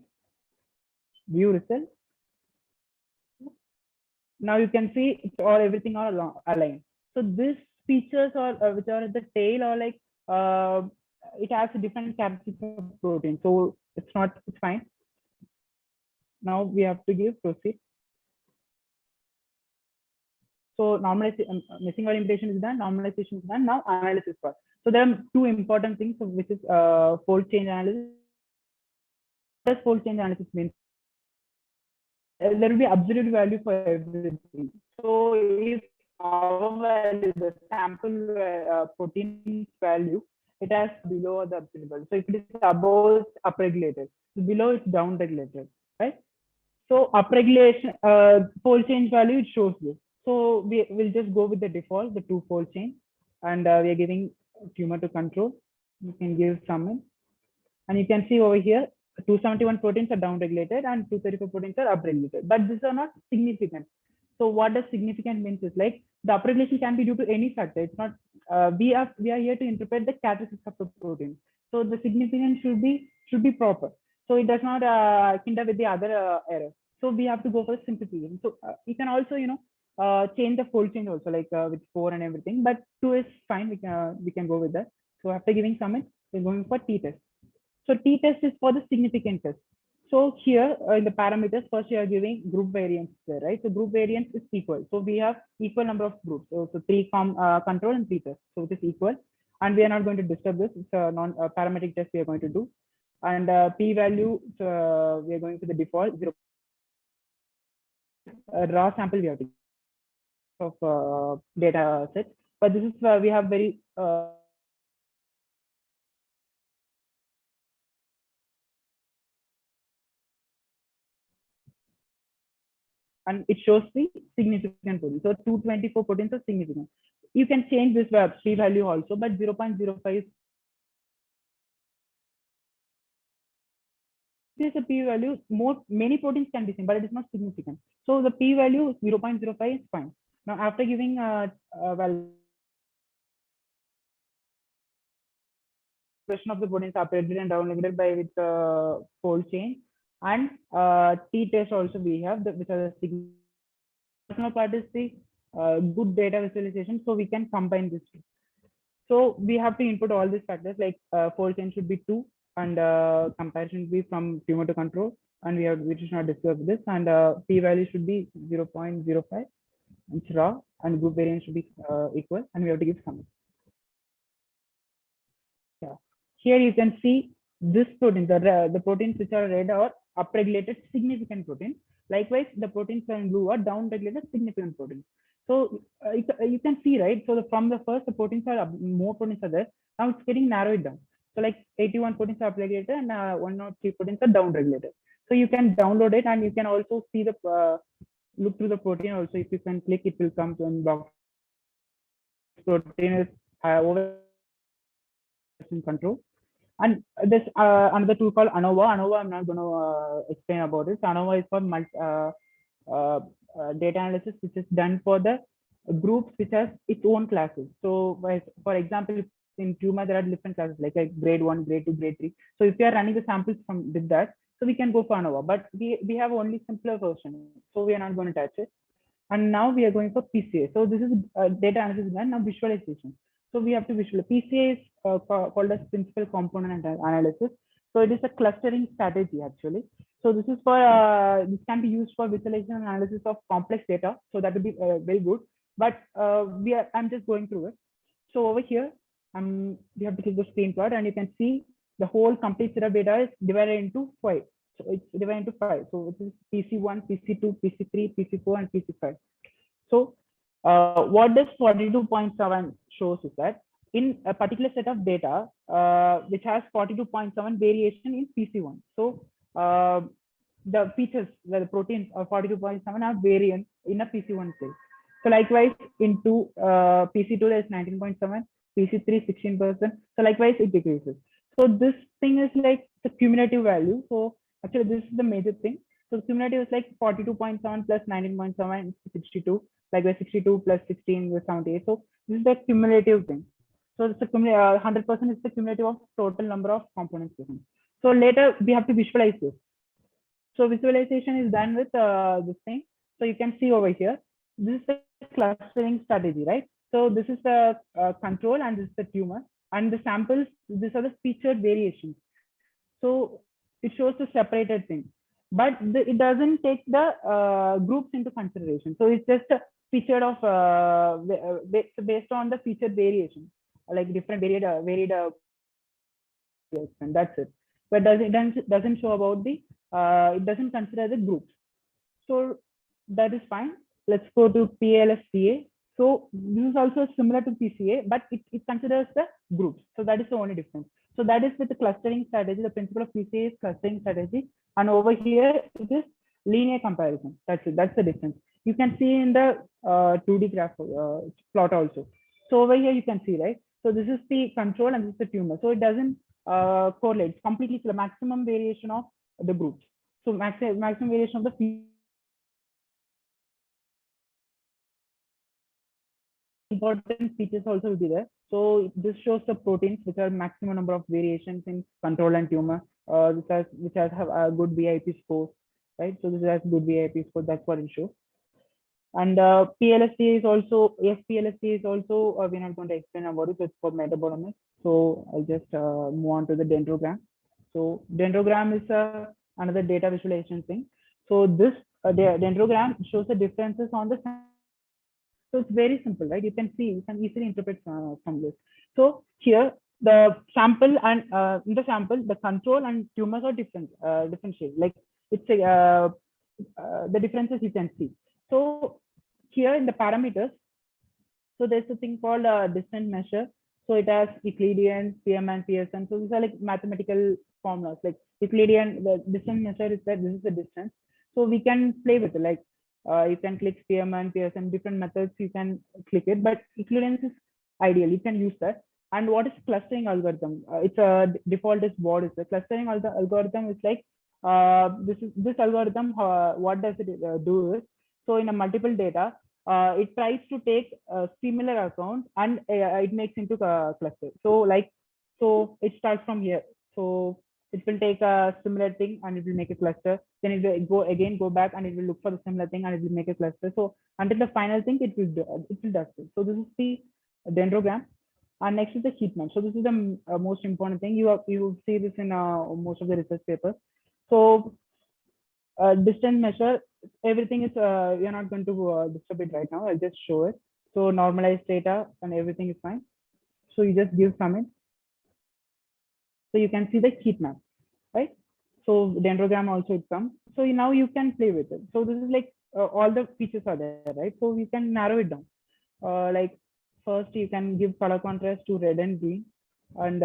view result. Now you can see it's all everything are aligned. So this features or which are at the tail, or like it has a different characteristics of protein, so it's fine. Now we have to give proceed. So normalization, missing value imputation is done, normalization is done. Now analysis part. So there are 2 important things, which is fold change analysis. What does fold change analysis mean? There will be absolute value for everything. So if our value, the sample protein value, it has below the absolute value. So if it is above, it's upregulated. Below, it's downregulated, right? So upregulation, fold change value, it shows this. So we will just go with the default, the 2 fold change, and we are giving tumor to control. You can give summon, and you can see over here 271 proteins are downregulated and 234 proteins are upregulated, but these are not significant. So what does significant means is like the upregulation can be due to any factor. It's not we are here to interpret the characteristics of the protein. So the significance should be proper. So it does not hinder with the other errors. So we have to go for simplification. So you can also change the fold change also, like with 4 and everything, but 2 is fine. We can go with that. So after giving summon, we're going for t-test. So t-test is for the significant test. So here in the parameters, first you are giving group variance there, right? So group variance is equal. So we have equal number of groups. So 3 control and t-test. So it is equal. And we are not going to disturb this. It's a parametric test we are going to do. And p-value, we are going to the default 0. Raw sample we have to of data set. But this is we have very and it shows the significant protein. So 224 proteins are significant. You can change this p-value also, but 0.05 is this is a p-value. Many proteins can be seen, but it is not significant. So the p-value 0.05 is fine. Now after giving value of the proteins upregulated and downregulated by with fold change, and t-test also we have which are the significant part is the good data visualization, so we can combine this two. So we have to input all these factors, like fold change should be 2, and comparison should be from tumor to control, and we should not disturb this, and p-value should be 0.05, it's raw, and group variance should be equal, and we have to give summary. here you can see this protein, the proteins which are red are upregulated significant proteins. Likewise, the proteins are in blue are downregulated significant proteins. So you can see, right? So from the first, the proteins are more proteins are there. Now it's getting narrowed down. So like 81 proteins are upregulated and 103 proteins are downregulated. So you can download it and you can also see the look through the protein also. If you can click, it will come to unbox. Protein is over control. And this another tool called ANOVA. ANOVA, I'm not going to explain about it. ANOVA is for data analysis, which is done for the groups which has its own classes. So, for example, in tumor there are different classes like grade 1, grade 2, grade 3. So if you are running the samples from with that, so we can go for ANOVA. But we have only simpler version, so we are not going to touch it. And now we are going for PCA. So this is data analysis done. Now visualization. So we have to visualize. PCA is called as principal component analysis. So it is a clustering strategy actually. So this is for this can be used for visualization and analysis of complex data. So that would be very good. But I'm just going through it. So over here, you have to click the screenshot and you can see the whole complete set of data is divided into 5. So it's divided into 5. So it is PC1, PC2, PC3, PC4, and PC5. So what this 42.7 shows is that in a particular set of data, which has 42.7 variation in PC1. So the features, the proteins of 42.7 are variant in a PC1 cell. So likewise, into PC2 there is 19.7, PC3 16%. So likewise, it decreases. So this thing is like the cumulative value. So actually, this is the major thing. So cumulative is like 42.7 plus 19.7 62. Likewise, 62 plus 16 is 78. So this is the cumulative thing. So it's a 100% is the cumulative of total number of components. So later we have to visualize this. So visualization is done with this thing. So you can see over here, this is the clustering strategy, right? So this is the control and this is the tumor. And the samples, these are the featured variations. So it shows the separated thing, but it doesn't take the groups into consideration. So it's just a featured of based on the featured variation, like different varied and that's it. But doesn't show about the it doesn't consider the groups. So that is fine. Let's go to PLSCA. So this is also similar to PCA, but it considers the groups. So that is the only difference. So that is with the clustering strategy. The principle of PCA is clustering strategy, and over here it is linear comparison. That's it. That's the difference. You can see in the 2D graph plot also. So over here you can see, right? So this is the control and this is the tumor. So it doesn't correlate. It's completely the maximum variation of the groups. So maximum variation of the important features also will be there. So this shows the proteins which are maximum number of variations in control and tumor, which has have a good VIP score, right? So this has good VIP score. That's what it shows. And PLSA is also FPLSA is also we're not going to explain about it. It's for metabolomics. So I'll just move on to the dendrogram. So dendrogram is another data visualization thing. So this dendrogram shows the differences on the. So it's very simple, right? You can see, you can easily interpret from this. So here, the sample and in the sample, the control and tumors are different, different shades. Like it's the differences you can see. So here in the parameters, so there's a thing called distance measure. So it has Euclidean, Spearman, Pearson. So these are like mathematical formulas. Like Euclidean, the distance measure is that this is the distance. So we can play with it. Like you can click Spearman, Pearson, different methods you can click it, but equivalence is ideal. You can use that. And what is clustering algorithm? It's a default is what is the clustering algorithm is like this algorithm. What does it do is, so in a multiple data, it tries to take similar accounts and it makes into a cluster. So like, so it starts from here. So it will take a similar thing and it will make a cluster. Then it will go back and it will look for the similar thing and it will make a cluster. So until the final thing, it will do it. So this is the dendrogram. And next is the heat map. So this is the most important thing. You see this in most of the research papers. So distance measure, everything is we are not going to disturb it right now. I'll just show it. So normalized data and everything is fine. So you just give comment. So you can see the heat map, right? So dendrogram also it comes. So now you can play with it. So this is like all the features are there, right? So you can narrow it down. Like first you can give color contrast to red and green, and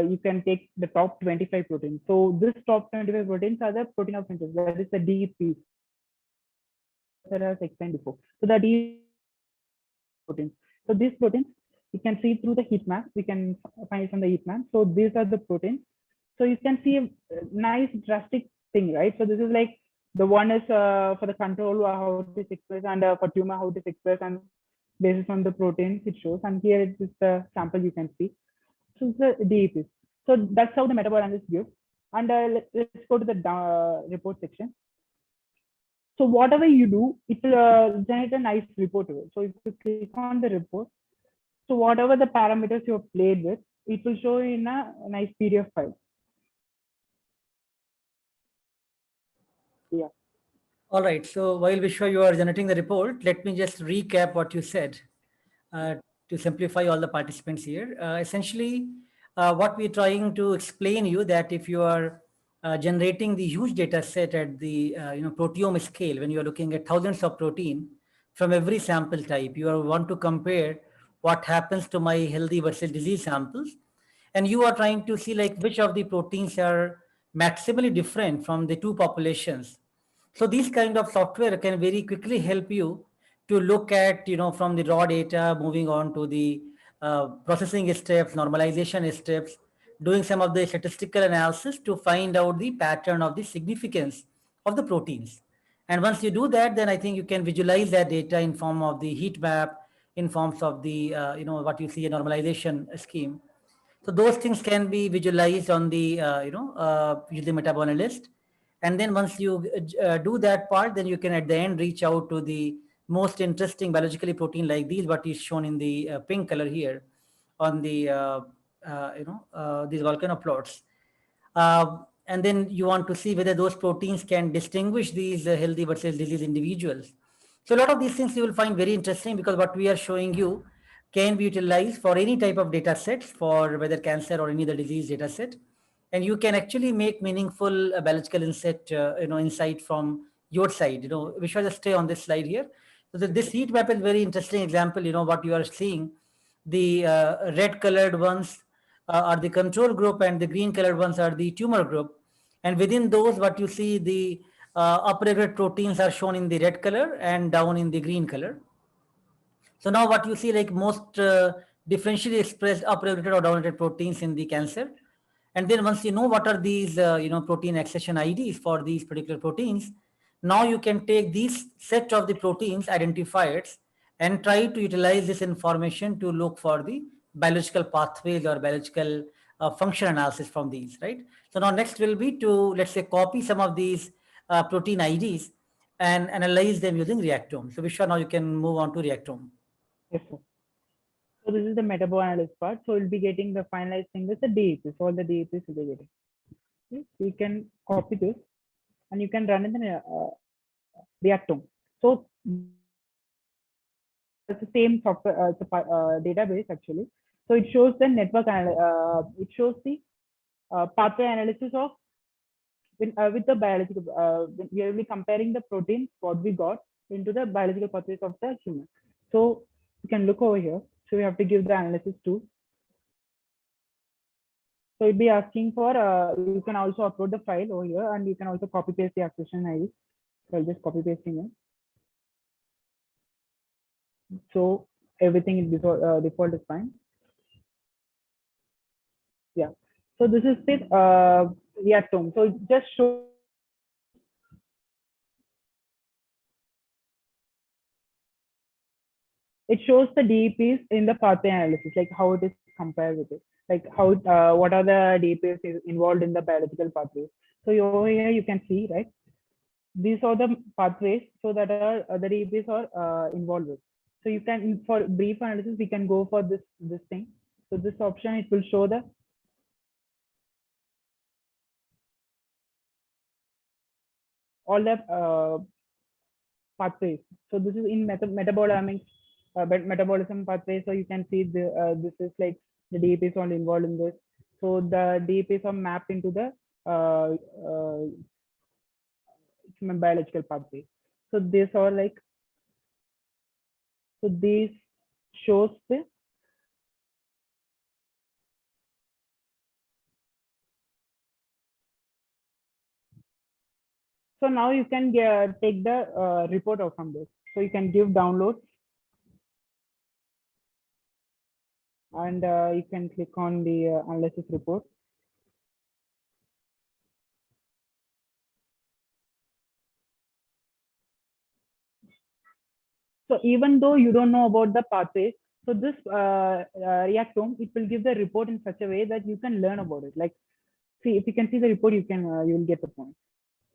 you can take the top 25 proteins. So this top 25 proteins are the protein of interest. That is the DEPs that I was explained before. So the DEP proteins. So these proteins you can see through the heat map. We can find it from the heat map. So these are the proteins. So you can see a nice drastic thing, right? So this is like the one is for the control how it is expressed, and for tumor how it is expressed, and based on the proteins it shows. And here it is the sample you can see. So it's the DEPs. So that's how the metabolic analysis gives. And let's go to the report section. So whatever you do, it will generate a nice report. So if you click on the report, so whatever the parameters you have played with, it will show in a nice PDF file. Yeah. All right. So while Vishwa, you are generating the report, let me just recap what you said to simplify all the participants here. Essentially, what we're trying to explain you that if you are generating the huge data set at the proteome scale, when you are looking at thousands of protein from every sample type, you want to compare what happens to my healthy versus disease samples, and you are trying to see like which of the proteins are maximally different from the two populations. So these kind of software can very quickly help you to look at, from the raw data, moving on to the processing steps, normalization steps, doing some of the statistical analysis to find out the pattern of the significance of the proteins. And once you do that, then I think you can visualize that data in form of the heat map, in forms of the, what you see a normalization scheme. So those things can be visualized on the, using MetaboAnalyst. And then once you do that part, then you can at the end reach out to the most interesting biologically protein like these, what is shown in the pink color here on the, these volcano plots. And then you want to see whether those proteins can distinguish these healthy versus disease individuals. So a lot of these things you will find very interesting, because what we are showing you can be utilized for any type of data sets, for whether cancer or any other disease data set. And you can actually make meaningful biological insight from your side. We shall just stay on this slide here. So this heat map is very interesting example. What you are seeing, the red colored ones are the control group, and the green colored ones are the tumor group. And within those, what you see, the upregulated proteins are shown in the red color and down in the green color. So now what you see, like most differentially expressed upregulated or downregulated proteins in the cancer. And then once you know what are these, protein accession IDs for these particular proteins, now you can take these set of the proteins identifiers and try to utilize this information to look for the biological pathways or biological function analysis from these, right? So now next will be to, let's say, copy some of these protein IDs and analyze them using Reactome. So Vishwa, now you can move on to Reactome. Yes, sir. So this is the MetaboAnalyst part. So we'll be getting the finalized thing with the DEPs. All the DEPs will be getting. Okay. So you can copy this and you can run in the Reactome. So it's the same software, it's a database actually. So it shows the network, it shows the pathway analysis of with the biological, we are really comparing the proteins what we got into the biological pathways of the human. So you can look over here. So we have to give the analysis to. So it'll be asking for, you can also upload the file over here, and you can also copy paste the accession ID. So I'll just copy pasting it. So everything is default is fine. Yeah. So this is the Reactome. So just show. It shows the DEPs in the pathway analysis, like how it is compared with it, like how what are the DEPs involved in the biological pathways. So over here you can see, right? These are the pathways, so that are the DEPs are involved with. So you can, for brief analysis, we can go for this thing. So this option, it will show the all the pathways. So this is in metabolism pathway. So you can see the this is like the DEPs all involved in this. So the DAPs are mapped into the human biological pathway. So these are like, so these shows the, so now you can take the report out from this. So you can give downloads, and you can click on the analysis report. So even though you don't know about the pathways, so this Reactome, it will give the report in such a way that you can learn about it. Like, see, if you can see the report, you can you will get the point.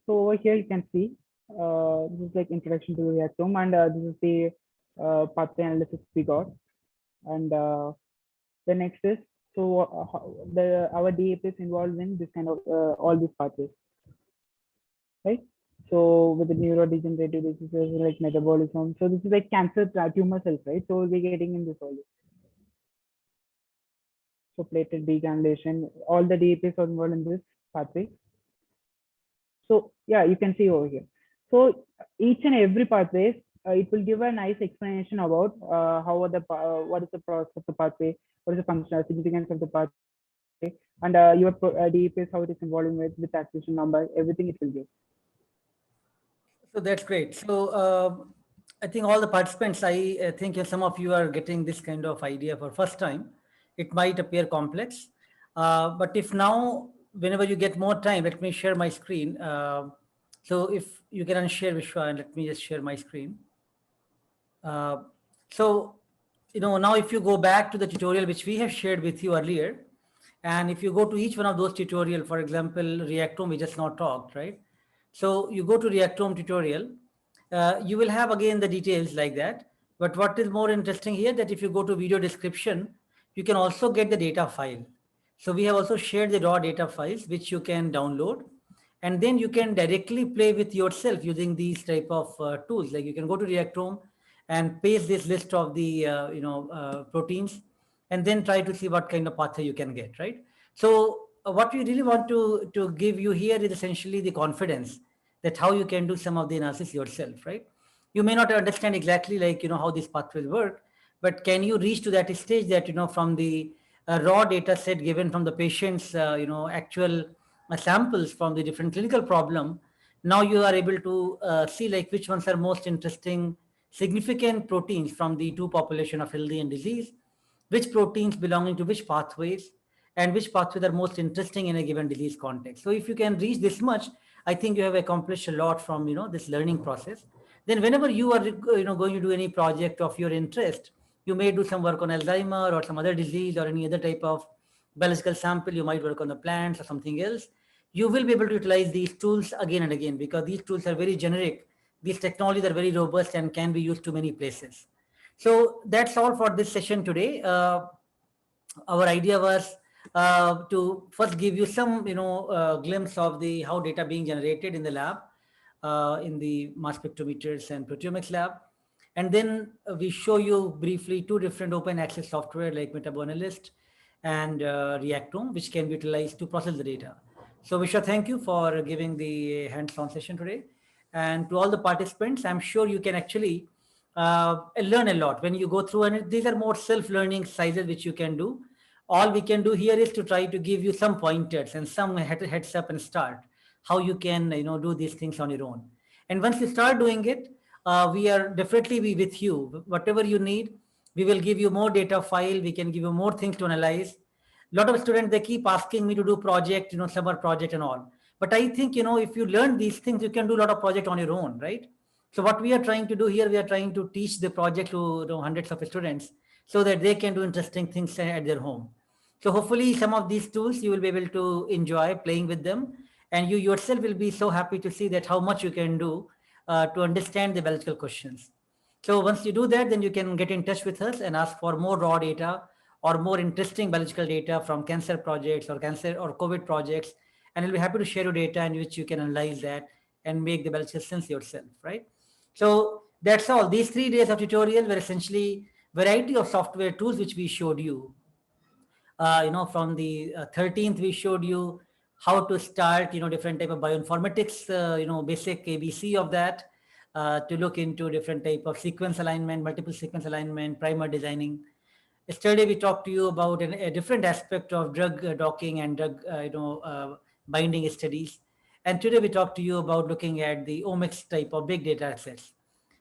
So over here you can see this is like introduction to the Reactome, and this is the pathway analysis we got. And the next is, so our DAP is involved in this kind of all these pathways, right? So with the neurodegenerative diseases like metabolism, so this is like cancer tumor cells, right? So we're getting in this all. So platelet degranulation, all the DAPs are involved in this pathway. So yeah, you can see over here. So each and every pathway, it will give a nice explanation about how are the what is the process of the pathway, what is the functional significance of the pathway, and your DAPs, how it is involving with activation number, everything it will give. So that's great. So I think all the participants, I think some of you are getting this kind of idea for first time. It might appear complex, but if now, whenever you get more time, let me share my screen. So if you can unshare Vishwa, and let me just share my screen. So, now if you go back to the tutorial which we have shared with you earlier, and if you go to each one of those tutorial, for example, Reactome, we just now talked, right? So you go to Reactome tutorial, you will have again the details like that. But what is more interesting here, that if you go to video description, you can also get the data file. So we have also shared the raw data files which you can download, and then you can directly play with yourself using these type of tools. Like you can go to Reactome and paste this list of the proteins, and then try to see what kind of pathway you can get, right? So what we really want to give you here is essentially the confidence that how you can do some of the analysis yourself, right? You may not understand exactly like how these pathways work, but can you reach to that stage that from the raw data set given from the patient's actual samples from the different clinical problem, now you are able to see like which ones are most interesting significant proteins from the two population of healthy and disease, which proteins belonging to which pathways, and which pathways are most interesting in a given disease context. So if you can reach this much, I think you have accomplished a lot from this learning process. Then whenever you are going to do any project of your interest, you may do some work on Alzheimer or some other disease or any other type of biological sample, you might work on the plants or something else. You will be able to utilize these tools again and again, because these tools are very generic. These technologies are very robust and can be used to many places. So that's all for this session today. Our idea was to first give you some glimpse of the how data being generated in the lab, in the mass spectrometers and proteomics lab. And then we show you briefly two different open access software like MetaboAnalyst and Reactome, which can be utilized to process the data. So Vishwa, thank you for giving the hands-on session today. And to all the participants, I'm sure you can actually learn a lot when you go through, and these are more self-learning sizes which you can do. All we can do here is to try to give you some pointers and some heads up and start how you can do these things on your own. And once you start doing it, we are definitely be with you. Whatever you need, we will give you more data file. We can give you more things to analyze. A lot of students, they keep asking me to do project, summer project and all. But I think, if you learn these things, you can do a lot of project on your own, right? So what we are trying to do here, we are trying to teach the project to hundreds of students so that they can do interesting things at their home. So hopefully some of these tools you will be able to enjoy playing with them, and you yourself will be so happy to see that how much you can do to understand the biological questions. So once you do that, then you can get in touch with us and ask for more raw data or more interesting biological data from cancer projects or cancer or COVID projects. And we'll be happy to share your data in which you can analyze that and make the biological sense yourself, right? So that's all. These 3 days of tutorial were essentially variety of software tools which we showed you. From the 13th, we showed you how to start, different type of bioinformatics, basic ABC of that, to look into different type of sequence alignment, multiple sequence alignment, primer designing. Yesterday, we talked to you about a different aspect of drug docking and drug, binding studies. And today we talked to you about looking at the omics type of big data sets.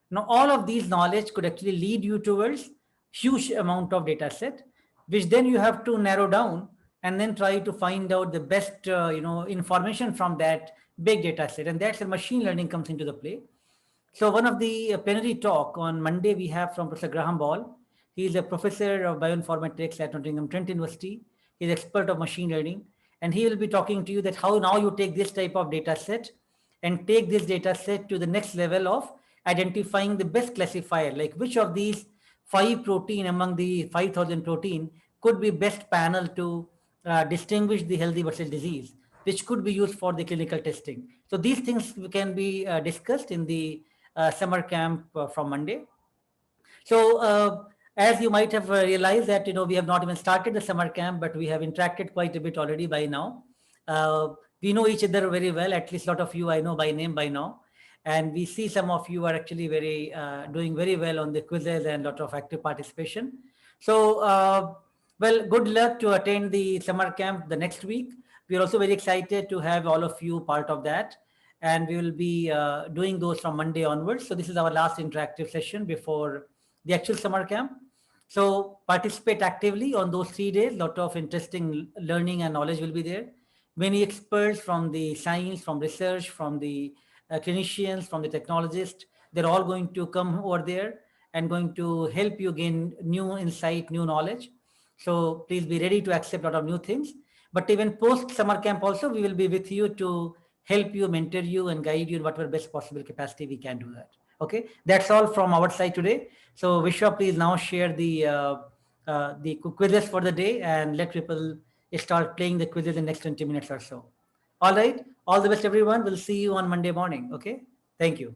Now, all of these knowledge could actually lead you towards huge amount of data set, which then you have to narrow down and then try to find out the best, information from that big data set. And that's where machine learning comes into the play. So one of the plenary talk on Monday we have from Professor Graham Ball. He is a professor of bioinformatics at Nottingham Trent University. He's expert of machine learning. And he will be talking to you that how now you take this type of data set and take this data set to the next level of identifying the best classifier, like which of these 5 protein among the 5,000 protein could be best panel to distinguish the healthy versus disease, which could be used for the clinical testing. So these things can be discussed in the summer camp from Monday. So as you might have realized that, we have not even started the summer camp, but we have interacted quite a bit already by now. We know each other very well, at least a lot of you I know by name by now. And we see some of you are actually doing very well on the quizzes and a lot of active participation. So, well, good luck to attend the summer camp the next week. We're also very excited to have all of you part of that. And we will be doing those from Monday onwards. So this is our last interactive session before the actual summer camp. So participate actively on those 3 days. A lot of interesting learning and knowledge will be there. Many experts from the science, from research, from the clinicians, from the technologists, they're all going to come over there and going to help you gain new insight, new knowledge. So please be ready to accept a lot of new things. But even post summer camp also, we will be with you to help you, mentor you, and guide you in whatever best possible capacity we can do that. Okay, that's all from our side today. So Vishwa, please now share the quizzes for the day and let people start playing the quizzes in the next 20 minutes or so. All right, all the best everyone. We'll see you on Monday morning. Okay, thank you.